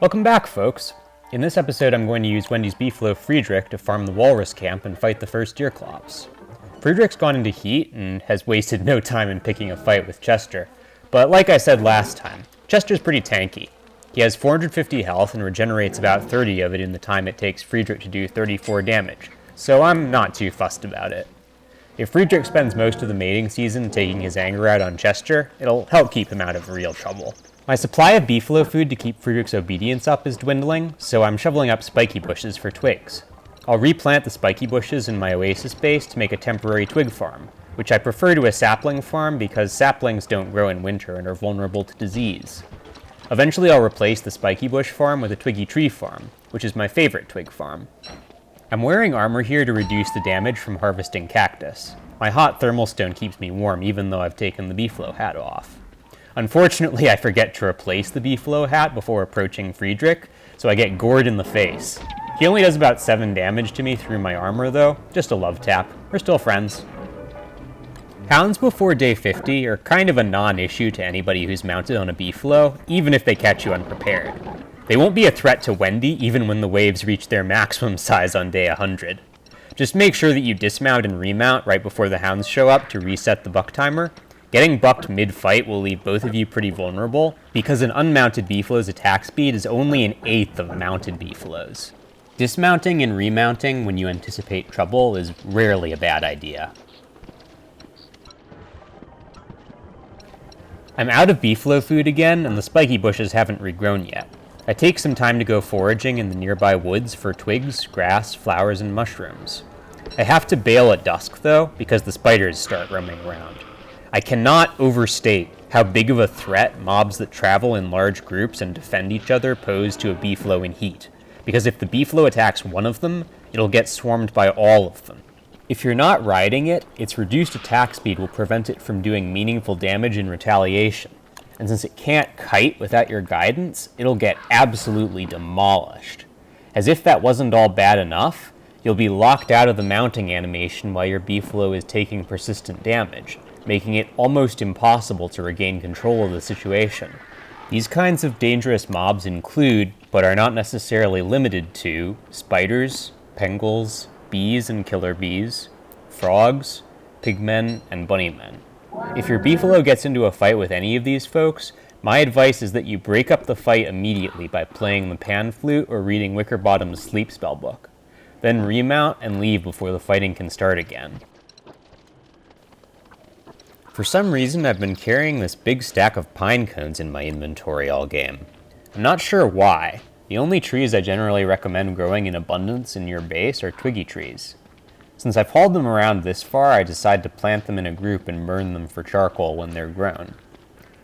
Welcome back, folks. In this episode, I'm going to use Wendy's Beefalo Friedrich to farm the walrus camp and fight the first deerclops. Friedrich's gone into heat and has wasted no time in picking a fight with Chester, but like I said last time, Chester's pretty tanky. He has 450 health and regenerates about 30 of it in the time it takes Friedrich to do 34 damage, so I'm not too fussed about it. If Friedrich spends most of the mating season taking his anger out on Chester, it'll help keep him out of real trouble. My supply of beefalo food to keep Friedrich's obedience up is dwindling, so I'm shoveling up spiky bushes for twigs. I'll replant the spiky bushes in my oasis base to make a temporary twig farm, which I prefer to a sapling farm because saplings don't grow in winter and are vulnerable to disease. Eventually I'll replace the spiky bush farm with a twiggy tree farm, which is my favorite twig farm. I'm wearing armor here to reduce the damage from harvesting cactus. My hot thermal stone keeps me warm even though I've taken the beefalo hat off. Unfortunately, I forget to replace the beefalo hat before approaching Friedrich, so I get gored in the face. He only does about 7 damage to me through my armor though, just a love tap. We're still friends. Hounds before day 50 are kind of a non-issue to anybody who's mounted on a beefalo, even if they catch you unprepared. They won't be a threat to Wendy even when the waves reach their maximum size on day 100. Just make sure that you dismount and remount right before the hounds show up to reset the buck timer. Getting bucked mid-fight will leave both of you pretty vulnerable, because an unmounted beefalo's attack speed is only 1/8 of a mounted beefalo's. Dismounting and remounting when you anticipate trouble is rarely a bad idea. I'm out of beefalo food again, and the spiky bushes haven't regrown yet. I take some time to go foraging in the nearby woods for twigs, grass, flowers, and mushrooms. I have to bail at dusk, though, because the spiders start roaming around. I cannot overstate how big of a threat mobs that travel in large groups and defend each other pose to a beefalo in heat, because if the beefalo attacks one of them, it'll get swarmed by all of them. If you're not riding it, its reduced attack speed will prevent it from doing meaningful damage in retaliation, and since it can't kite without your guidance, it'll get absolutely demolished. As if that wasn't all bad enough, you'll be locked out of the mounting animation while your beefalo is taking persistent damage, making it almost impossible to regain control of the situation. These kinds of dangerous mobs include, but are not necessarily limited to, spiders, pengulls, bees and killer bees, frogs, pigmen, and bunnymen. If your beefalo gets into a fight with any of these folks, my advice is that you break up the fight immediately by playing the pan flute or reading Wickerbottom's sleep spell book. Then remount and leave before the fighting can start again. For some reason, I've been carrying this big stack of pinecones in my inventory all game. I'm not sure why. The only trees I generally recommend growing in abundance in your base are twiggy trees. Since I've hauled them around this far, I decide to plant them in a group and burn them for charcoal when they're grown.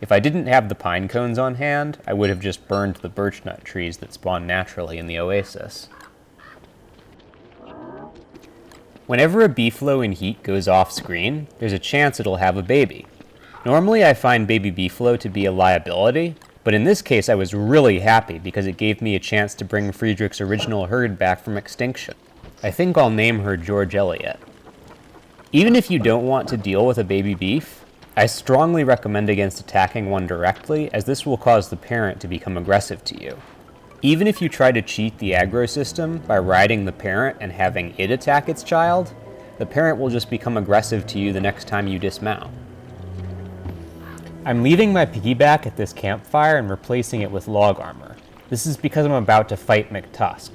If I didn't have the pinecones on hand, I would have just burned the birchnut trees that spawn naturally in the oasis. Whenever a beefalo in heat goes off screen, there's a chance it'll have a baby. Normally I find baby beefalo to be a liability, but in this case I was really happy because it gave me a chance to bring Friedrich's original herd back from extinction. I think I'll name her George Eliot. Even if you don't want to deal with a baby beef, I strongly recommend against attacking one directly, as this will cause the parent to become aggressive to you. Even if you try to cheat the aggro system by riding the parent and having it attack its child, the parent will just become aggressive to you the next time you dismount. I'm leaving my piggyback at this campfire and replacing it with log armor. This is because I'm about to fight mactusk.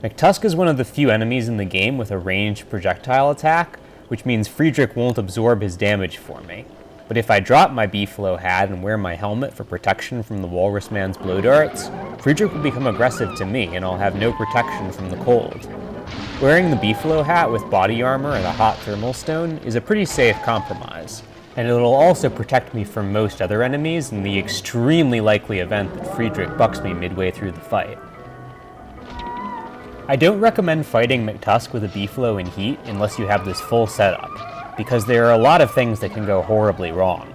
Mactusk is one of the few enemies in the game with a ranged projectile attack, which means Friedrich won't absorb his damage for me. But if I drop my beefalo hat and wear my helmet for protection from the walrus man's blow darts, Friedrich will become aggressive to me and I'll have no protection from the cold. Wearing the beefalo hat with body armor and a hot thermal stone is a pretty safe compromise, and it'll also protect me from most other enemies in the extremely likely event that Friedrich bucks me midway through the fight. I don't recommend fighting mactusk with a beefalo in heat unless you have this full setup, because there are a lot of things that can go horribly wrong.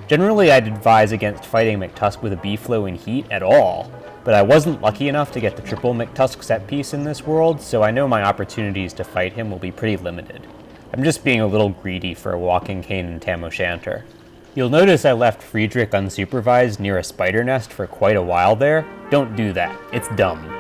Generally, I'd advise against fighting mactusk with a beefalo in heat at all, but I wasn't lucky enough to get the triple mactusk set piece in this world, so I know my opportunities to fight him will be pretty limited. I'm just being a little greedy for a walking cane and tam o' shanter. You'll notice I left Friedrich unsupervised near a spider nest for quite a while there. Don't do that, it's dumb.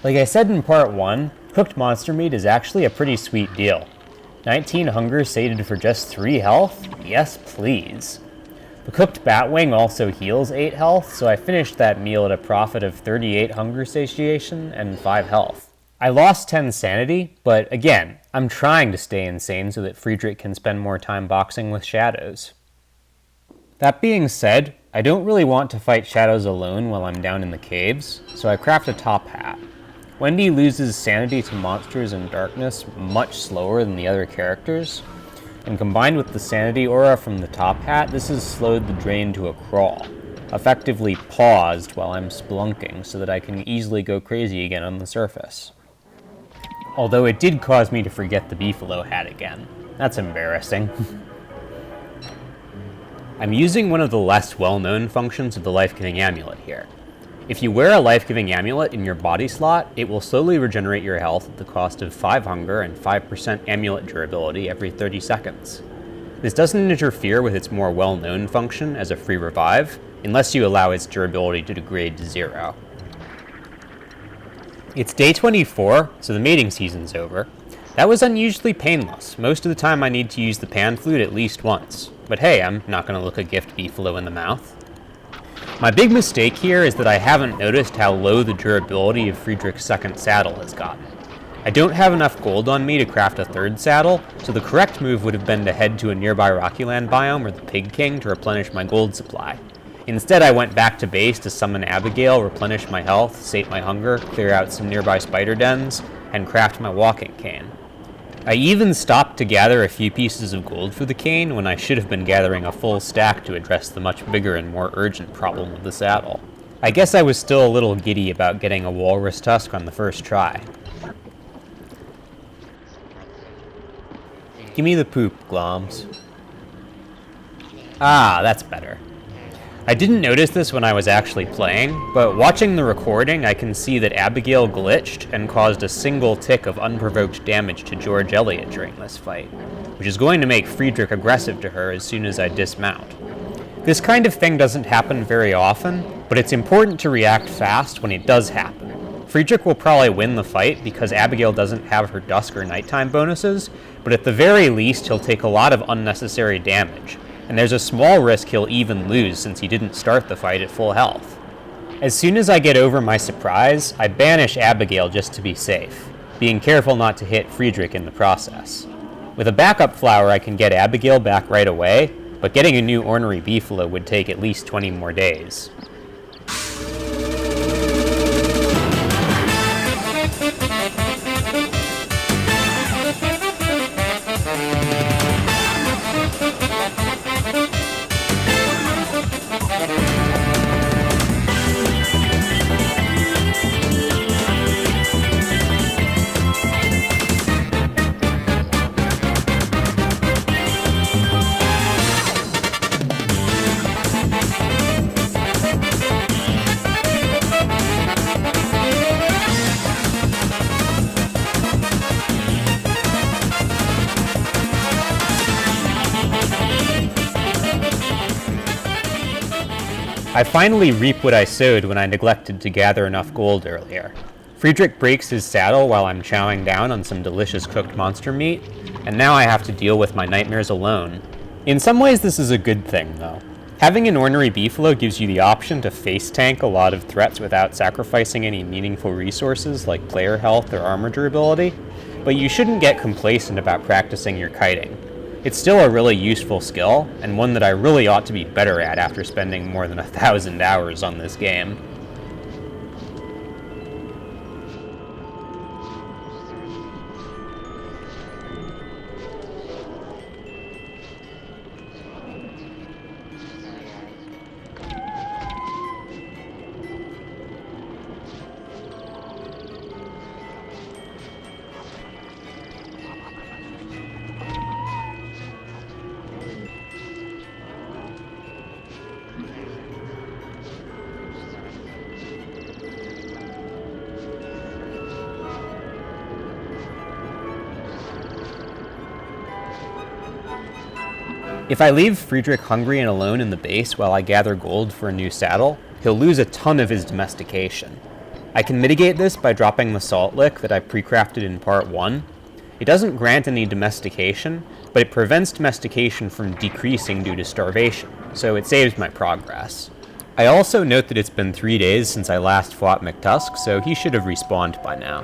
Like I said in part 1, cooked monster meat is actually a pretty sweet deal. 19 hunger sated for just 3 health? Yes, please. The cooked batwing also heals 8 health, so I finished that meal at a profit of 38 hunger satiation and 5 health. I lost 10 sanity, but again, I'm trying to stay insane so that Friedrich can spend more time boxing with shadows. That being said, I don't really want to fight shadows alone while I'm down in the caves, so I craft a top hat. Wendy loses sanity to monsters in darkness much slower than the other characters, and combined with the sanity aura from the top hat, this has slowed the drain to a crawl, effectively paused while I'm spelunking so that I can easily go crazy again on the surface. Although it did cause me to forget the Beefalo hat again. That's embarrassing. I'm using one of the less well-known functions of the life-giving amulet here. If you wear a life-giving amulet in your body slot, it will slowly regenerate your health at the cost of 5 hunger and 5% amulet durability every 30 seconds. This doesn't interfere with its more well-known function as a free revive, unless you allow its durability to degrade to 0. It's day 24, so the mating season's over. That was unusually painless. Most of the time I need to use the pan flute at least once. But hey, I'm not going to look a gift Beefalo in the mouth. My big mistake here is that I haven't noticed how low the durability of Friedrich's second saddle has gotten. I don't have enough gold on me to craft a third saddle, so the correct move would have been to head to a nearby Rockyland biome or the Pig King to replenish my gold supply. Instead, I went back to base to summon Abigail, replenish my health, sate my hunger, clear out some nearby spider dens, and craft my walking cane. I even stopped to gather a few pieces of gold for the cane when I should have been gathering a full stack to address the much bigger and more urgent problem of the saddle. I guess I was still a little giddy about getting a walrus tusk on the first try. Give me the poop, Gloms. Ah, that's better. I didn't notice this when I was actually playing, but watching the recording I can see that Abigail glitched and caused a single tick of unprovoked damage to George Eliot during this fight, which is going to make Friedrich aggressive to her as soon as I dismount. This kind of thing doesn't happen very often, but it's important to react fast when it does happen. Friedrich will probably win the fight because Abigail doesn't have her dusk or nighttime bonuses, but at the very least he'll take a lot of unnecessary damage. And there's a small risk he'll even lose since he didn't start the fight at full health. As soon as I get over my surprise, I banish Abigail just to be safe, being careful not to hit Friedrich in the process. With a backup flower I can get Abigail back right away, but getting a new ornery Beefalo would take at least 20 more days. I finally reap what I sowed when I neglected to gather enough gold earlier. Friedrich breaks his saddle while I'm chowing down on some delicious cooked monster meat, and now I have to deal with my nightmares alone. In some ways this is a good thing, though. Having an ornery Beefalo gives you the option to face tank a lot of threats without sacrificing any meaningful resources like player health or armor durability, but you shouldn't get complacent about practicing your kiting. It's still a really useful skill, and one that I really ought to be better at after spending more than 1,000 hours on this game. If I leave Friedrich hungry and alone in the base while I gather gold for a new saddle, he'll lose a ton of his domestication. I can mitigate this by dropping the salt lick that I pre-crafted in part 1. It doesn't grant any domestication, but it prevents domestication from decreasing due to starvation, so it saves my progress. I also note that it's been 3 days since I last fought mactusk, so he should have respawned by now.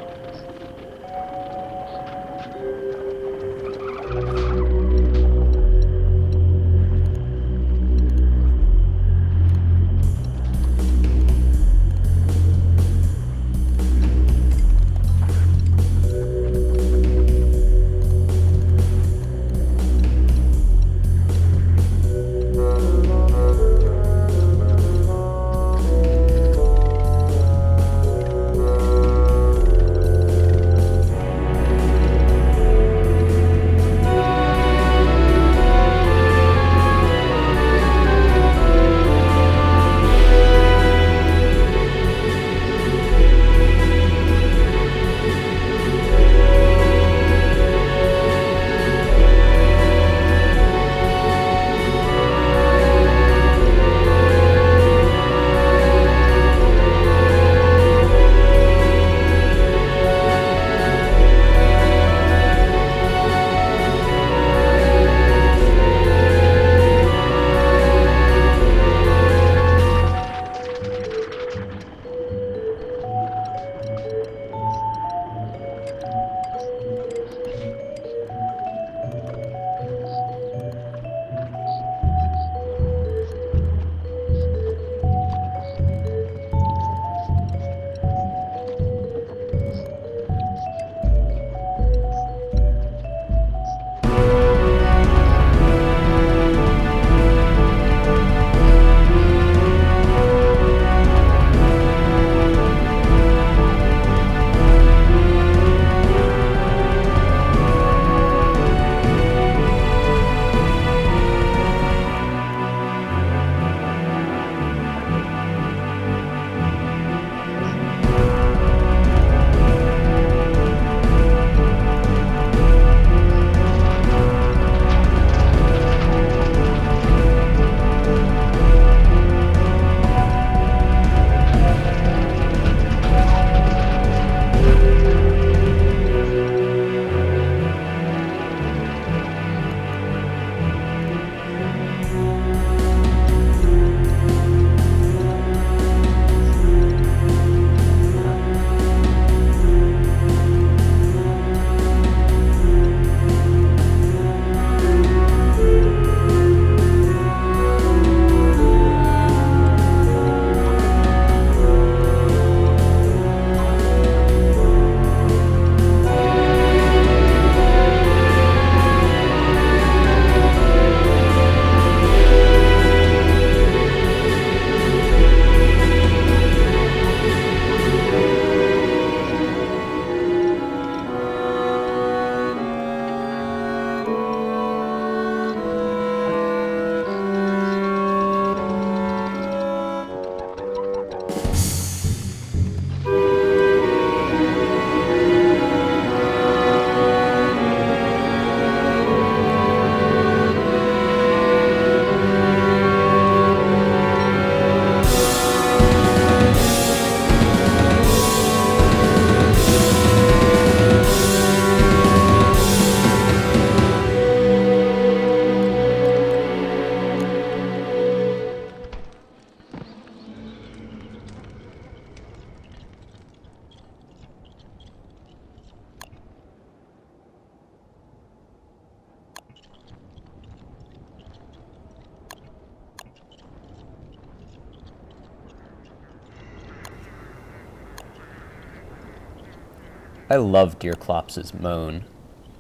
I love Deerclops' moan.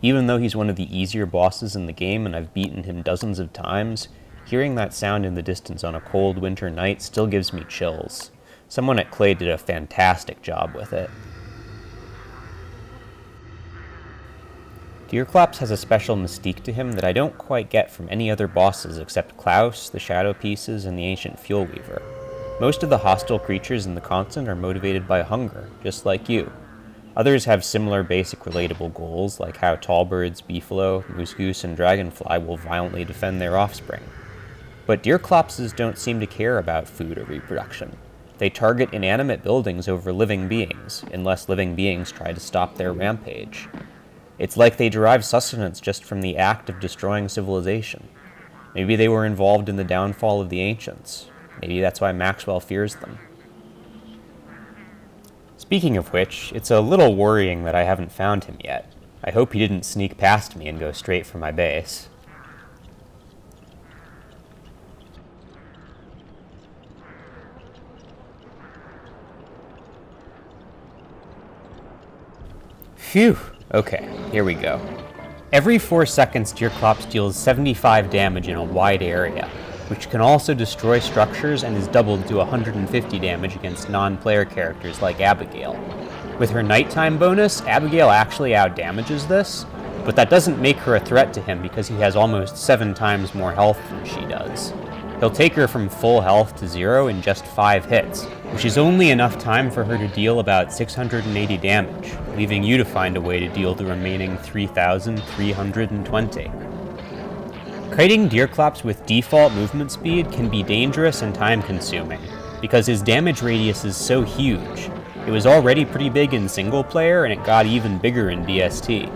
Even though he's one of the easier bosses in the game and I've beaten him dozens of times, hearing that sound in the distance on a cold winter night still gives me chills. Someone at Clay did a fantastic job with it. Deerclops has a special mystique to him that I don't quite get from any other bosses except Klaus, the Shadow Pieces, and the Ancient Fuel Weaver. Most of the hostile creatures in the continent are motivated by hunger, just like you. Others have similar basic relatable goals, like how tall birds, beefalo, moose goose, and dragonfly will violently defend their offspring. But deerclopses don't seem to care about food or reproduction. They target inanimate buildings over living beings, unless living beings try to stop their rampage. It's like they derive sustenance just from the act of destroying civilization. Maybe they were involved in the downfall of the ancients. Maybe that's why Maxwell fears them. Speaking of which, it's a little worrying that I haven't found him yet. I hope he didn't sneak past me and go straight for my base. Phew! Okay, here we go. Every 4 seconds, Deerclops deals 75 damage in a wide area, which can also destroy structures and is doubled to 150 damage against non-player characters like Abigail. With her nighttime bonus, Abigail actually outdamages this, but that doesn't make her a threat to him because he has almost 7 times more health than she does. He'll take her from full health to 0 in just 5 hits, which is only enough time for her to deal about 680 damage, leaving you to find a way to deal the remaining 3,320. Kiting Deerclops with default movement speed can be dangerous and time-consuming, because his damage radius is so huge. It was already pretty big in single player, and it got even bigger in DST.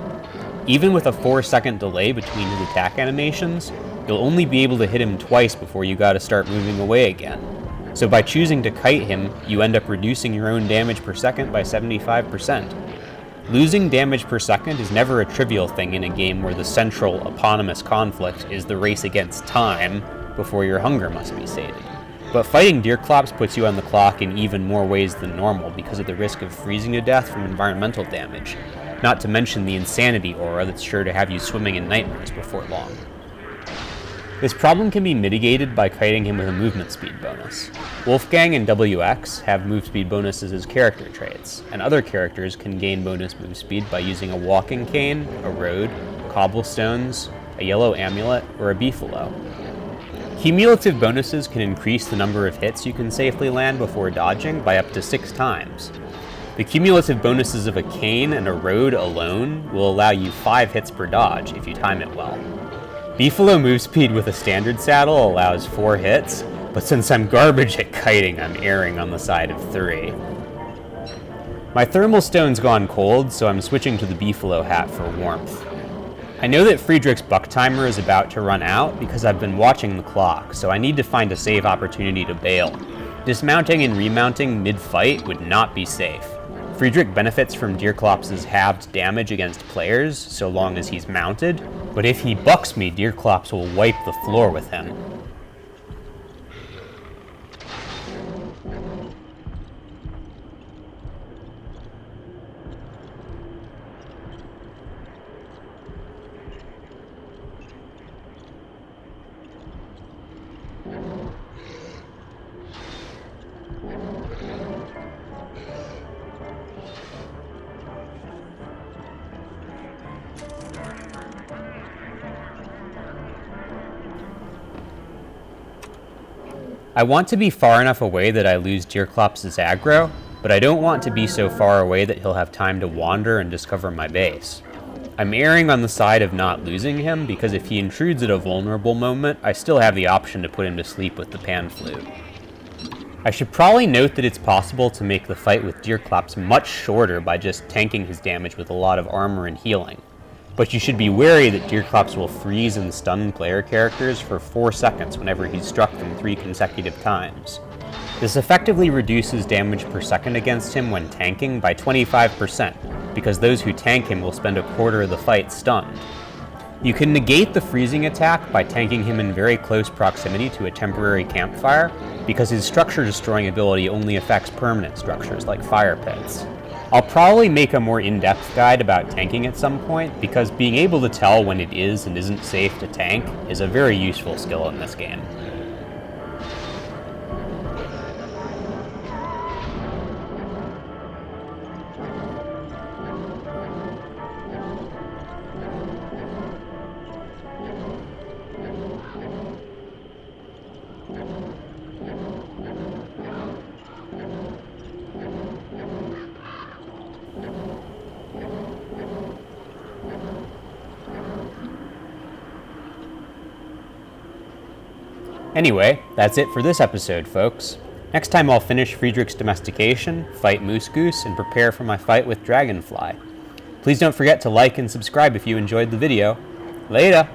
Even with a 4-second delay between his attack animations, you'll only be able to hit him twice before you gotta start moving away again. So by choosing to kite him, you end up reducing your own damage per second by 75%. Losing damage per second is never a trivial thing in a game where the central, eponymous conflict is the race against time before your hunger must be sated. But fighting Deerclops puts you on the clock in even more ways than normal because of the risk of freezing to death from environmental damage, not to mention the insanity aura that's sure to have you swimming in nightmares before long. This problem can be mitigated by kiting him with a movement speed bonus. Wolfgang and WX have move speed bonuses as character traits, and other characters can gain bonus move speed by using a walking cane, a road, cobblestones, a yellow amulet, or a beefalo. Cumulative bonuses can increase the number of hits you can safely land before dodging by up to 6 times. The cumulative bonuses of a cane and a road alone will allow you 5 hits per dodge if you time it well. Beefalo move speed with a standard saddle allows 4 hits, but since I'm garbage at kiting, I'm erring on the side of 3. My thermal stone's gone cold, so I'm switching to the Beefalo hat for warmth. I know that Friedrich's buck timer is about to run out because I've been watching the clock, so I need to find a save opportunity to bail. Dismounting and remounting mid-fight would not be safe. Friedrich benefits from Deerclops' halved damage against players, so long as he's mounted, but if he bucks me, Deerclops will wipe the floor with him. I want to be far enough away that I lose Deerclops' aggro, but I don't want to be so far away that he'll have time to wander and discover my base. I'm erring on the side of not losing him because if he intrudes at a vulnerable moment, I still have the option to put him to sleep with the pan flute. I should probably note that it's possible to make the fight with Deerclops much shorter by just tanking his damage with a lot of armor and healing. But you should be wary that Deerclops will freeze and stun player characters for 4 seconds whenever he's struck them 3 consecutive times. This effectively reduces damage per second against him when tanking by 25%, because those who tank him will spend a quarter of the fight stunned. You can negate the freezing attack by tanking him in very close proximity to a temporary campfire, because his structure-destroying ability only affects permanent structures like fire pits. I'll probably make a more in-depth guide about tanking at some point, because being able to tell when it is and isn't safe to tank is a very useful skill in this game. Anyway, that's it for this episode, folks. Next time I'll finish Friedrich's domestication, fight Moose Goose, and prepare for my fight with Dragonfly. Please don't forget to like and subscribe if you enjoyed the video. Later!